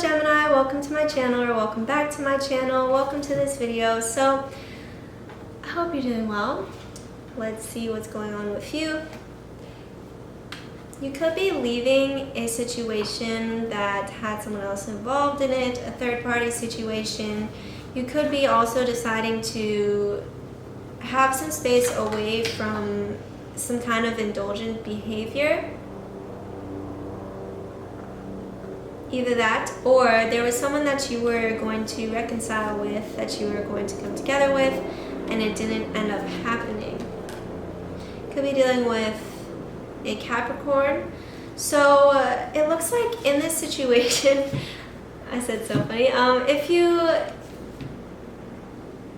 Gemini, welcome to my channel, or welcome back to my channel. Welcome to this video. So I hope you're doing well. Let's see what's going on with you. You could be leaving a situation that had someone else involved in it, a third-party situation. You could be also deciding to have some space away from some kind of indulgent behavior. Either that, or there was someone that you were going to reconcile with, that you were going to come together with, and it didn't end up happening. Could be dealing with a Capricorn. So it looks like in this situation, I said so funny,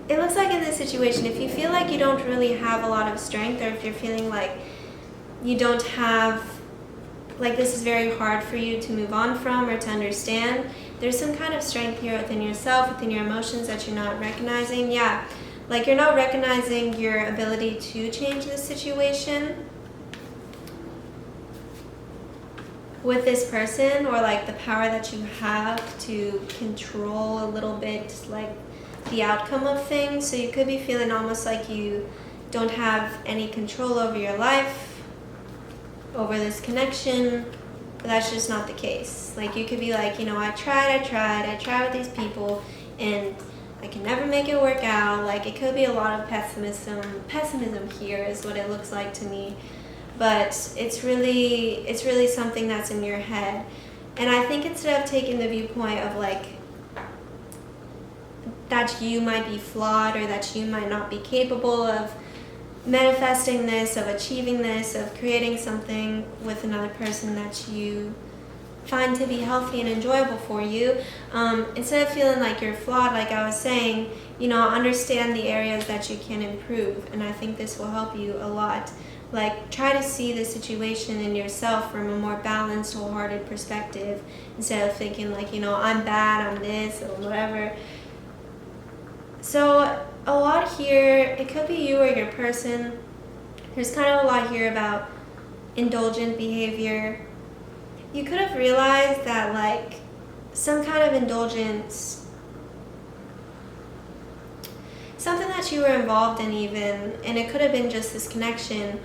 it looks like in this situation, if you feel like you don't really have a lot of strength, or if you're feeling like you don't have, like this is very hard for you to move on from or to understand, there's some kind of strength here within yourself, within your emotions that you're not recognizing. Yeah, like you're not recognizing your ability to change the situation with this person, or like the power that you have to control a little bit like the outcome of things. So you could be feeling almost like you don't have any control over your life, over this connection, but that's just not the case. Like you could be like, I tried with these people and I can never make it work out. Like it could be a lot of pessimism here is what it looks like to me. But it's really something that's in your head. And I think instead of taking the viewpoint of like that you might be flawed, or that you might not be capable of manifesting this, of achieving this, of creating something with another person that you find to be healthy and enjoyable for you, instead of feeling like you're flawed, like I was saying, understand the areas that you can improve. And I think this will help you a lot. Like try to see the situation in yourself from a more balanced, wholehearted perspective, instead of thinking like, I'm bad, I'm this, or whatever. So a lot here, it could be you or your person. There's kind of a lot here about indulgent behavior. You could have realized that like some kind of indulgence, something that you were involved in even, and it could have been just this connection.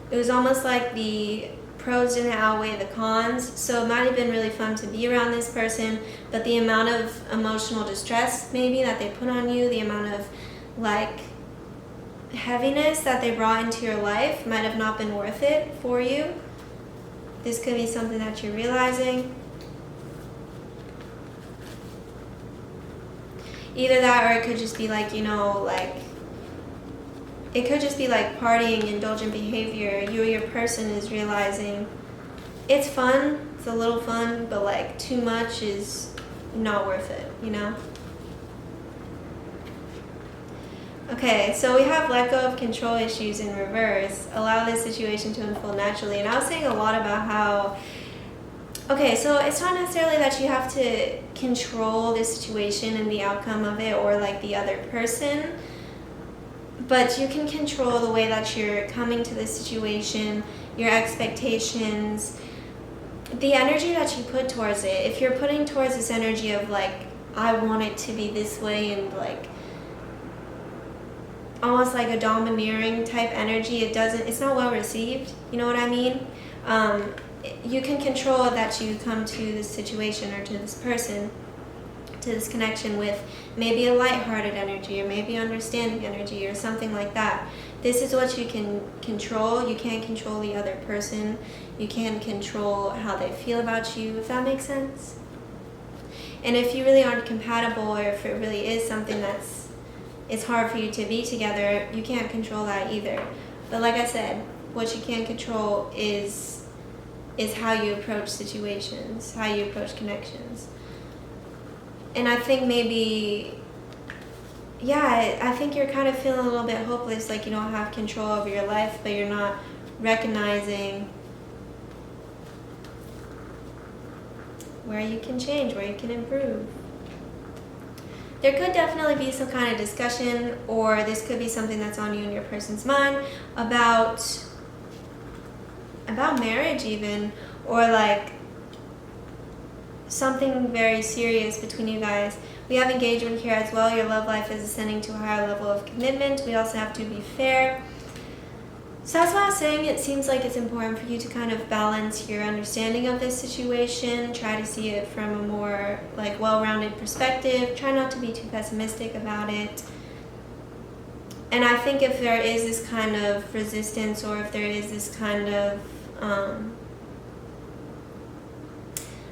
It was almost like the pros didn't outweigh the cons, so it might have been really fun to be around this person, but the amount of emotional distress maybe that they put on you, the amount of like heaviness that they brought into your life might have not been worth it for you. This could be something that you're realizing. Either that, or it could just be like, it could just be like partying, indulgent behavior. You or your person is realizing it's fun, it's a little fun, but like too much is not worth it, Okay, so we have let go of control issues in reverse. Allow this situation to unfold naturally. And I was saying a lot about how, okay, so it's not necessarily that you have to control the situation and the outcome of it, or like the other person, but you can control the way that you're coming to the situation, your expectations, the energy that you put towards it. If you're putting towards this energy of like, I want it to be this way, and like almost like a domineering type energy, it's not well received. You know what I mean? You can control that you come to this situation or to this person, to this connection with maybe a lighthearted energy, or maybe understanding energy, or something like that. This is what you can control. You can't control the other person. You can't control how they feel about you, if that makes sense. And if you really aren't compatible, or if it really is something it's hard for you to be together, you can't control that either. But like I said, what you can control is how you approach situations, how you approach connections. And I think maybe, I think you're kind of feeling a little bit hopeless, like you don't have control over your life, but you're not recognizing where you can change, where you can improve. There could definitely be some kind of discussion, or this could be something that's on you and your person's mind about marriage even, or like something very serious between you guys. We have engagement here as well. Your love life is ascending to a higher level of commitment. We also have to be fair. So that's why I was saying it seems like it's important for you to kind of balance your understanding of this situation. Try to see it from a more like well-rounded perspective. Try not to be too pessimistic about it. And I think if there is this kind of resistance, or if there is this kind of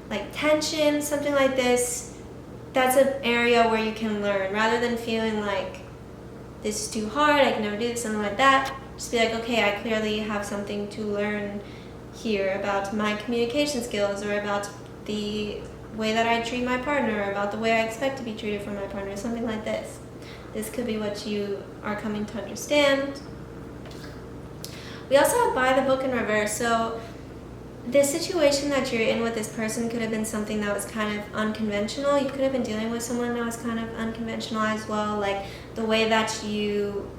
like tension, something like this, that's an area where you can learn, rather than feeling like this is too hard, I can never do this, something like that. Just be like, okay, I clearly have something to learn here about my communication skills, or about the way that I treat my partner, or about the way I expect to be treated from my partner, something like this. This could be what you are coming to understand. We also have by the book in reverse. So this situation that you're in with this person could have been something that was kind of unconventional. You could have been dealing with someone that was kind of unconventional as well, like the way that you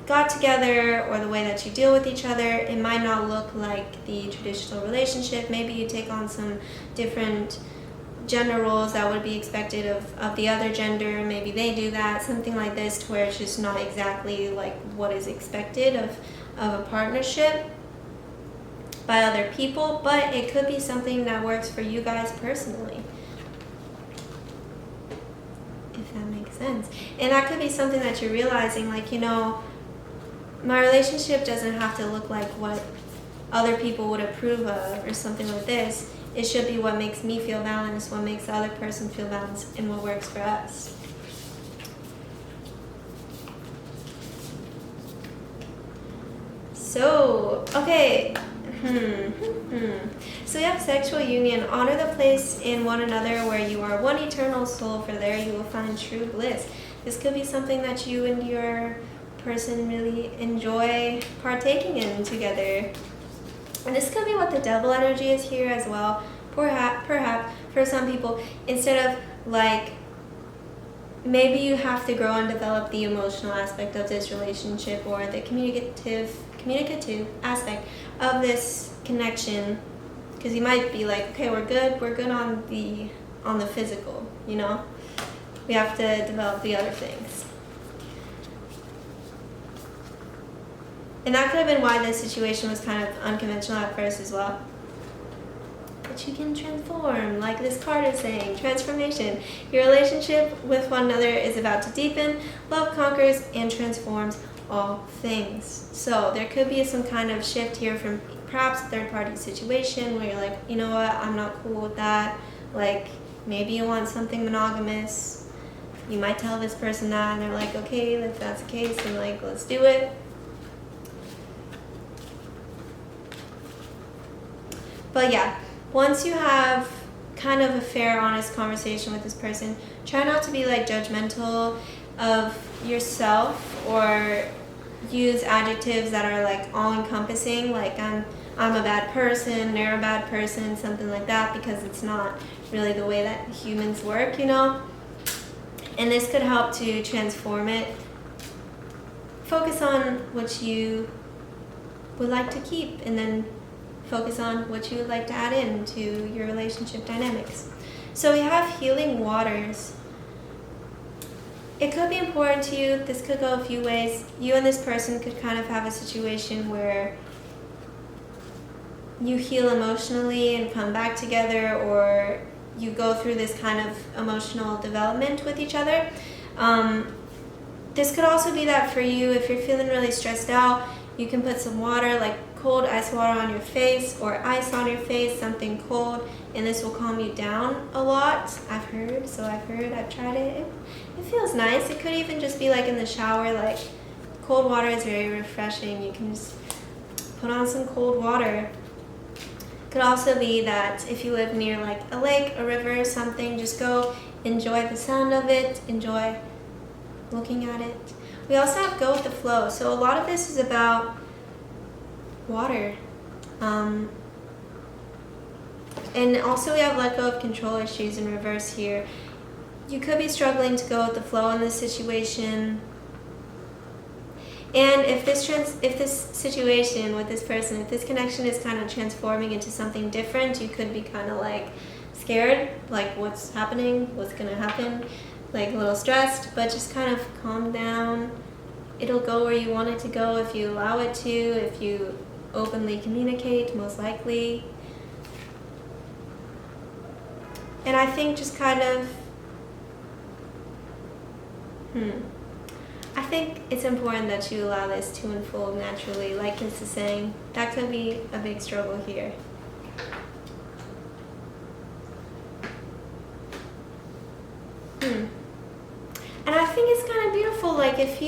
got together or the way that you deal with each other. It might not look like the traditional relationship. Maybe you take on some different gender roles that would be expected of the other gender. Maybe they do that, something like this, to where it's just not exactly like what is expected of a partnership by other people, but it could be something that works for you guys personally, if that makes sense. And that could be something that you're realizing, like, you know, my relationship doesn't have to look like what other people would approve of or something like this. It should be what makes me feel balanced, what makes the other person feel balanced, and what works for us. So, okay. So we have sexual union. Honor the place in one another where you are one eternal soul, for there you will find true bliss. This could be something that you and your person really enjoy partaking in together. And this could be what the devil energy is here as well. Perhaps for some people, instead of like, maybe you have to grow and develop the emotional aspect of this relationship, or the communicative aspect of this connection, because you might be like, okay, we're good on the physical, you know, we have to develop the other things. And that could have been why this situation was kind of unconventional at first as well. But you can transform, like this card is saying, transformation. Your relationship with one another is about to deepen. Love conquers and transforms all things. So there could be some kind of shift here from perhaps a third-party situation where you're like, you know what, I'm not cool with that. Like, maybe you want something monogamous. You might tell this person that, and they're like, okay, if that's the case, then like, let's do it. But yeah, once you have kind of a fair, honest conversation with this person, try not to be like judgmental of yourself, or use adjectives that are like all-encompassing, like I'm a bad person, they're a bad person, something like that, because it's not really the way that humans work, you know? And this could help to transform it. Focus on what you would like to keep, and then focus on what you would like to add into your relationship dynamics. So we have healing waters. It could be important to you. This could go a few ways. You and this person could kind of have a situation where you heal emotionally and come back together, or you go through this kind of emotional development with each other. This could also be that for you, if you're feeling really stressed out, you can put some water, like cold ice water on your face, or ice on your face, something cold, and this will calm you down a lot. I've tried it. It feels nice. It could even just be like in the shower, like cold water is very refreshing. You can just put on some cold water. Could also be that if you live near like a lake, a river, or something, just go enjoy the sound of it, enjoy looking at it. We also have go with the flow. So a lot of this is about water. And also we have let go of control issues in reverse here. You could be struggling to go with the flow in this situation. And if this situation with this person, if this connection is kind of transforming into something different, you could be kind of like scared, like what's happening, what's gonna happen, like a little stressed, but just kind of calm down. It'll go where you want it to go if you allow it to, if you openly communicate, most likely. And I think just kind of, I think it's important that you allow this to unfold naturally, like Kiss is saying. That could be a big struggle here. And I think it's kind of beautiful, like if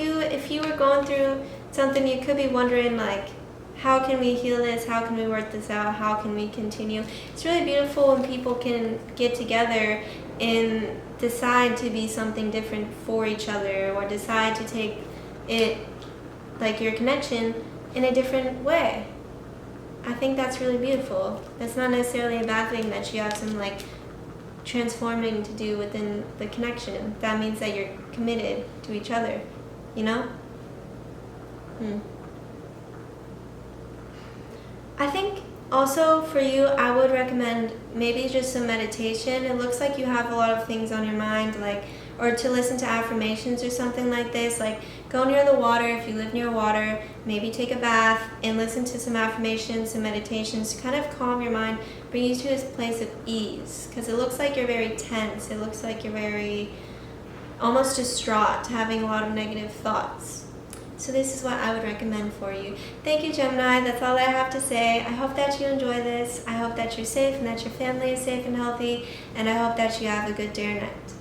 you were going through something, you could be wondering like, how can we heal this? How can we work this out? How can we continue? It's really beautiful when people can get together and decide to be something different for each other, or decide to take it, like your connection, in a different way. I think that's really beautiful. That's not necessarily a bad thing that you have some like transforming to do within the connection. That means that you're committed to each other, you know? I think also for you, I would recommend maybe just some meditation. It looks like you have a lot of things on your mind, like, or to listen to affirmations or something like this. Like, go near the water if you live near water, maybe take a bath and listen to some affirmations, some meditations to kind of calm your mind, bring you to this place of ease. Because it looks like you're very tense. It looks like you're very almost distraught, having a lot of negative thoughts. So this is what I would recommend for you. Thank you, Gemini. That's all I have to say. I hope that you enjoy this. I hope that you're safe and that your family is safe and healthy. And I hope that you have a good day or night.